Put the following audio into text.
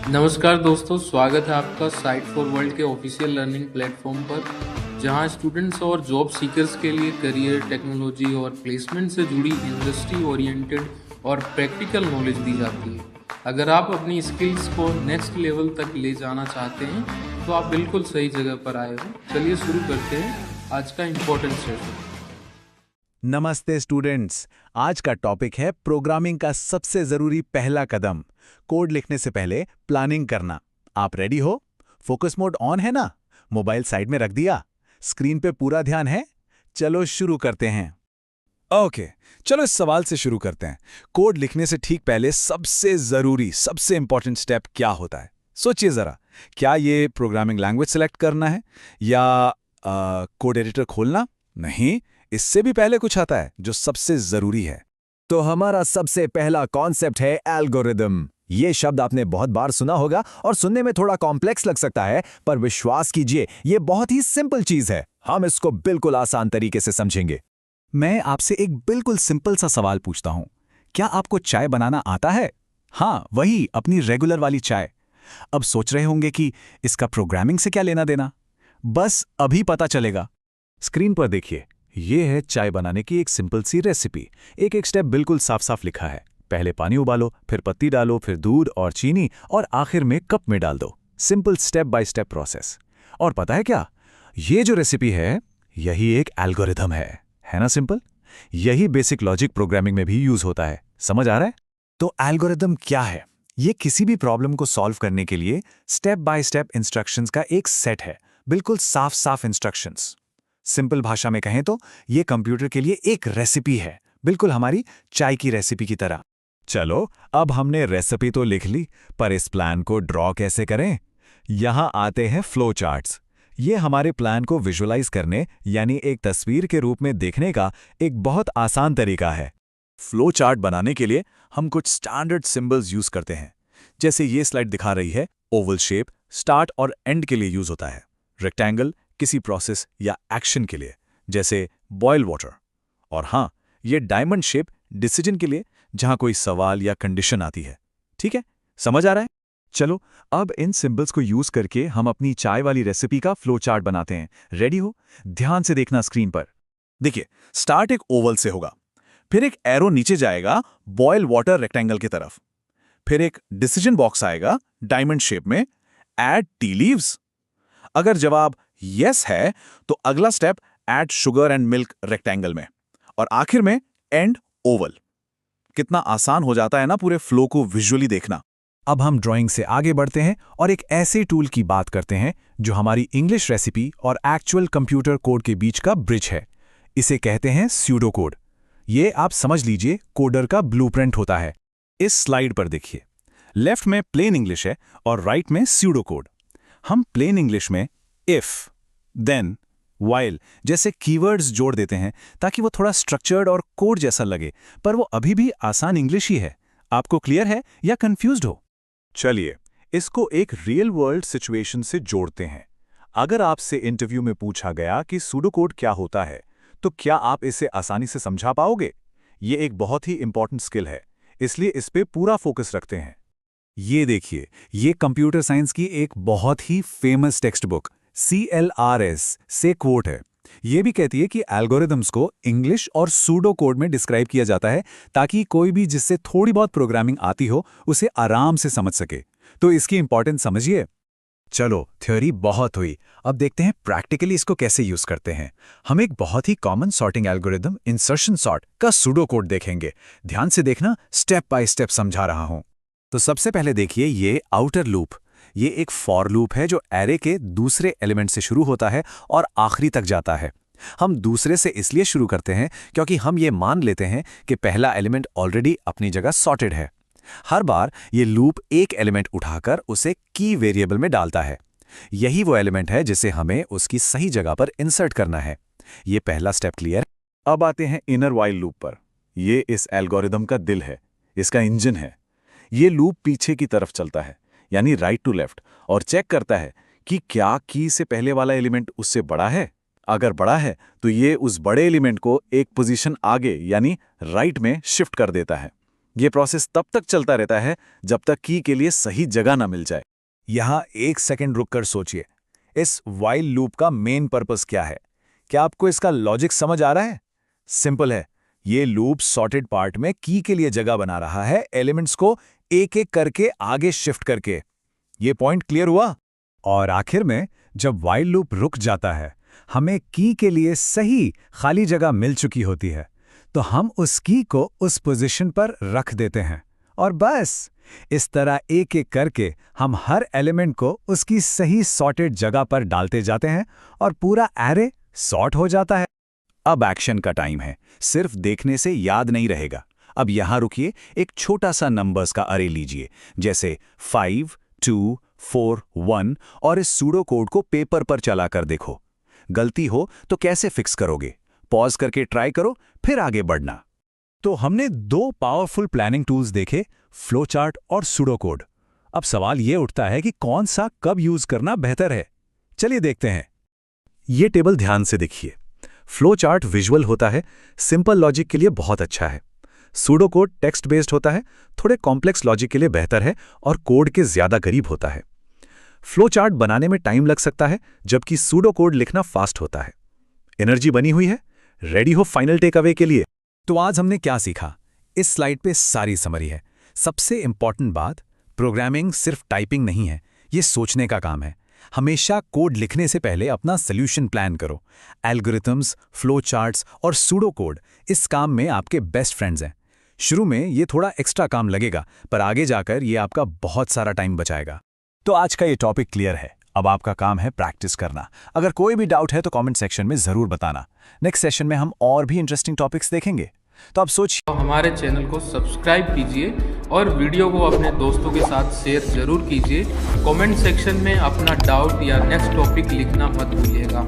नमस्कार दोस्तों, स्वागत है आपका साइट फॉर वर्ल्ड के ऑफिशियल लर्निंग प्लेटफॉर्म पर, जहां स्टूडेंट्स और जॉब सीकर्स के लिए करियर, टेक्नोलॉजी और प्लेसमेंट से जुड़ी इंडस्ट्री ओरिएंटेड और प्रैक्टिकल नॉलेज दी जाती है। अगर आप अपनी स्किल्स को नेक्स्ट लेवल तक ले जाना चाहते हैं, तो आप बिल्कुल सही जगह पर आए हो। चलिए शुरू करते हैं आज का इम्पोर्टेंट सेशन। नमस्ते स्टूडेंट्स। आज का टॉपिक है प्रोग्रामिंग का सबसे जरूरी पहला कदम, कोड लिखने से पहले प्लानिंग करना। आप रेडी हो? फोकस मोड ऑन है ना? मोबाइल साइड में रख दिया? स्क्रीन पे पूरा ध्यान है? चलो शुरू करते हैं। ओके, चलो इस सवाल से शुरू करते हैं। कोड लिखने से ठीक पहले सबसे जरूरी, सबसे इंपॉर्टेंट स्टेप क्या होता है? सोचिए जरा, क्या ये प्रोग्रामिंग लैंग्वेज सेलेक्ट करना है या कोड एडिटर खोलना? नहीं, इससे भी पहले कुछ आता है जो सबसे जरूरी है। तो हमारा सबसे पहला कॉन्सेप्ट है एल्गोरिदम। ये शब्द आपने बहुत बार सुना होगा और सुनने में थोड़ा कॉम्प्लेक्स लग सकता है, पर विश्वास कीजिए ये बहुत ही सिंपल चीज है। हम इसको बिल्कुल आसान तरीके से समझेंगे। मैं आपसे एक बिल्कुल सिंपल सा सवाल पूछता हूं, क्या आपको चाय बनाना आता है? हाँ, वही अपनी रेगुलर वाली चाय। अब सोच रहे होंगे कि इसका प्रोग्रामिंग से क्या लेना देना। बस अभी पता चलेगा। स्क्रीन पर देखिए, ये है चाय बनाने की एक सिंपल सी रेसिपी। एक एक स्टेप बिल्कुल साफ साफ लिखा है। पहले पानी उबालो, फिर पत्ती डालो, फिर दूध और चीनी, और आखिर में कप में डाल दो। Simple step by step process. और पता है क्या, ये जो रेसिपी है यही एक एल्गोरिथम है ना? सिंपल। यही बेसिक लॉजिक प्रोग्रामिंग में भी यूज होता है। समझ आ रहा है? तो एल्गोरिथम क्या है? ये किसी भी प्रॉब्लम को सॉल्व करने के लिए स्टेप बाय स्टेप इंस्ट्रक्शंस का एक सेट है। बिल्कुल साफ साफ इंस्ट्रक्शंस। सिंपल भाषा में कहें तो ये कंप्यूटर के लिए एक रेसिपी है, बिल्कुल हमारी चाय की रेसिपी की तरह। चलो, अब हमने रेसिपी तो लिख ली, पर इस प्लान को ड्रॉ कैसे करें? यहां आते हैं फ्लो चार्ट्स। ये हमारे प्लान को विजुअलाइज करने, यानी एक तस्वीर के रूप में देखने का एक बहुत आसान तरीका है। फ्लो चार्ट बनाने के लिए हम कुछ स्टैंडर्ड सिंबल्स यूज करते हैं। जैसे ये स्लाइड दिखा रही है, ओवल शेप स्टार्ट और एंड के लिए यूज होता है। रेक्टेंगल किसी प्रोसेस या एक्शन के लिए, जैसे बॉयल वाटर। और हाँ, ये डायमंड शेप डिसीजन के लिए, जहां कोई सवाल या कंडीशन आती है। ठीक है, समझ आ रहा है? चलो, अब इन सिंबल्स को यूज करके हम अपनी चाय वाली रेसिपी का फ्लो चार्ट बनाते हैं। रेडी हो? ध्यान से देखना स्क्रीन पर। देखिए, स्टार्ट एक ओवल से होगा, फिर एक एरो नीचे जाएगा बॉयल वाटर रेक्टेंगल की तरफ, फिर एक डिसीजन बॉक्स आएगा डायमंड शेप में, ऐड टी लीव्स। अगर जवाब यस है तो अगला step add sugar and milk rectangle में, और आखिर में एंड ओवल। कितना आसान हो जाता है ना पूरे फ्लो को विजुअली देखना। अब हम ड्राइंग से आगे बढ़ते हैं और एक ऐसे टूल की बात करते हैं जो हमारी इंग्लिश रेसिपी और एक्चुअल कंप्यूटर कोड के बीच का ब्रिज है। इसे कहते हैं स्यूडो कोड। ये आप समझ लीजिए कोडर का ब्लूप्रिंट होता है। इस स्लाइड पर देखिए, लेफ्ट में प्लेन इंग्लिश है और राइट में स्यूडो कोड। हम प्लेन इंग्लिश में इफ, देन, व्हाइल जैसे कीवर्ड्स जोड़ देते हैं ताकि वो थोड़ा स्ट्रक्चर्ड और कोड जैसा लगे, पर वो अभी भी आसान इंग्लिश ही है। आपको क्लियर है या कंफ्यूज्ड हो? चलिए, इसको एक रियल वर्ल्ड सिचुएशन से जोड़ते हैं। अगर आपसे इंटरव्यू में पूछा गया कि सूडो कोड क्या होता है, तो क्या आप इसे आसानी से समझा पाओगे? ये एक बहुत ही इंपॉर्टेंट स्किल है, इसलिए इस पे पूरा फोकस रखते हैं। ये देखिए, ये कंप्यूटर साइंस की एक बहुत ही फेमस टेक्स्ट बुक CLRS से कोट है। ये भी कहती है कि एल्गोरिदम्स को इंग्लिश और सूडो कोड में डिस्क्राइब किया जाता है ताकि कोई भी जिससे थोड़ी बहुत प्रोग्रामिंग आती हो उसे आराम से समझ सके। तो इसकी इंपॉर्टेंस समझिए। चलो, थ्योरी बहुत हुई, अब देखते हैं प्रैक्टिकली इसको कैसे यूज करते हैं। हम एक बहुत ही common sorting algorithm insertion sort का सूडो कोड देखेंगे। ध्यान से देखना, स्टेप बाय स्टेप समझा रहा हूं। तो सबसे पहले देखिए ये आउटर लूप। ये एक फॉर लूप है जो एरे के दूसरे एलिमेंट से शुरू होता है और आखिरी तक जाता है। हम दूसरे से इसलिए शुरू करते हैं क्योंकि हम ये मान लेते हैं कि पहला एलिमेंट ऑलरेडी अपनी जगह सॉर्टेड है। हर बार ये लूप एक एलिमेंट उठाकर उसे की वेरिएबल में डालता है। यही वो एलिमेंट है जिसे हमें उसकी सही जगह पर इंसर्ट करना है। ये पहला स्टेप क्लियर। अब आते हैं इनर व्हाइल लूप पर। ये इस एल्गोरिदम का दिल है, इसका इंजन है। ये लूप पीछे की तरफ चलता है, यानी राइट टू लेफ्ट, और चेक करता है कि क्या की से पहले वाला एलिमेंट उससे बड़ा है। अगर बड़ा है तो ये उस बड़े एलिमेंट को एक पोजीशन आगे यानी राइट में शिफ्ट कर देता है। ये प्रोसेस तब तक चलता रहता है जब तक की के लिए सही जगह ना मिल जाए। यहाँ 1 सेकंड रुककर सोचिए, इस वाइल लूप का मेन पर्पस क्या है? क्या आपको इसका लॉजिक समझ आ रहा है? सिंपल है, ये लूप सॉर्टेड पार्ट में की के लिए जगह बना रहा है, एलिमेंट्स को एक एक करके आगे शिफ्ट करके। ये पॉइंट क्लियर हुआ? और आखिर में जब वाइल लूप रुक जाता है, हमें की के लिए सही खाली जगह मिल चुकी होती है, तो हम उस की को उस पोजीशन पर रख देते हैं और बस इस तरह एक एक करके हम हर एलिमेंट को उसकी सही सॉर्टेड जगह पर डालते जाते हैं और पूरा एरे सॉर्ट हो जाता है। अब एक्शन का टाइम है, सिर्फ देखने से याद नहीं रहेगा। अब यहां रुकिए, एक छोटा सा नंबर्स का अरे लीजिए, जैसे 5, 2, 4, 1 और इस सूडो कोड को पेपर पर चलाकर देखो। गलती हो तो कैसे फिक्स करोगे? पॉज करके ट्राई करो, फिर आगे बढ़ना। तो हमने 2 पावरफुल प्लानिंग टूल्स देखे, फ्लो चार्ट और सूडो कोड। अब सवाल ये उठता है कि कौन सा कब यूज करना बेहतर है। चलिए देखते हैं। ये टेबल ध्यान से देखिए। फ्लो चार्ट विजुअल होता है, सिंपल लॉजिक के लिए बहुत अच्छा है। सूडो कोड टेक्स्ट बेस्ड होता है, थोड़े कॉम्प्लेक्स लॉजिक के लिए बेहतर है और कोड के ज्यादा करीब होता है। फ्लो चार्ट बनाने में टाइम लग सकता है, जबकि सूडो कोड लिखना फास्ट होता है। एनर्जी बनी हुई है, रेडी हो फाइनल टेक अवे के लिए। तो आज हमने क्या सीखा? इस स्लाइड पे सारी समरी है। सबसे इंपॉर्टेंट बात, प्रोग्रामिंग सिर्फ टाइपिंग नहीं है, ये सोचने का काम है। हमेशा कोड लिखने से पहले अपना सॉल्यूशन प्लान करो। एल्गोरिथम्स, फ्लो चार्ट्स और सूडो कोड इस काम में आपके बेस्ट फ्रेंड्स हैं। शुरू में ये थोड़ा एक्स्ट्रा काम लगेगा, पर आगे जाकर ये आपका बहुत सारा टाइम बचाएगा। तो आज का ये टॉपिक क्लियर है। अब आपका काम है प्रैक्टिस करना। अगर कोई भी डाउट है तो कमेंट सेक्शन में जरूर बताना। नेक्स्ट सेशन में हम और भी इंटरेस्टिंग टॉपिक्स देखेंगे। तो अब सोचिए, तो हमारे चैनल को सब्सक्राइब कीजिए और वीडियो को अपने दोस्तों के साथ शेयर जरूर कीजिए। कमेंट सेक्शन में अपना डाउट या नेक्स्ट टॉपिक लिखना मत भूलिएगा।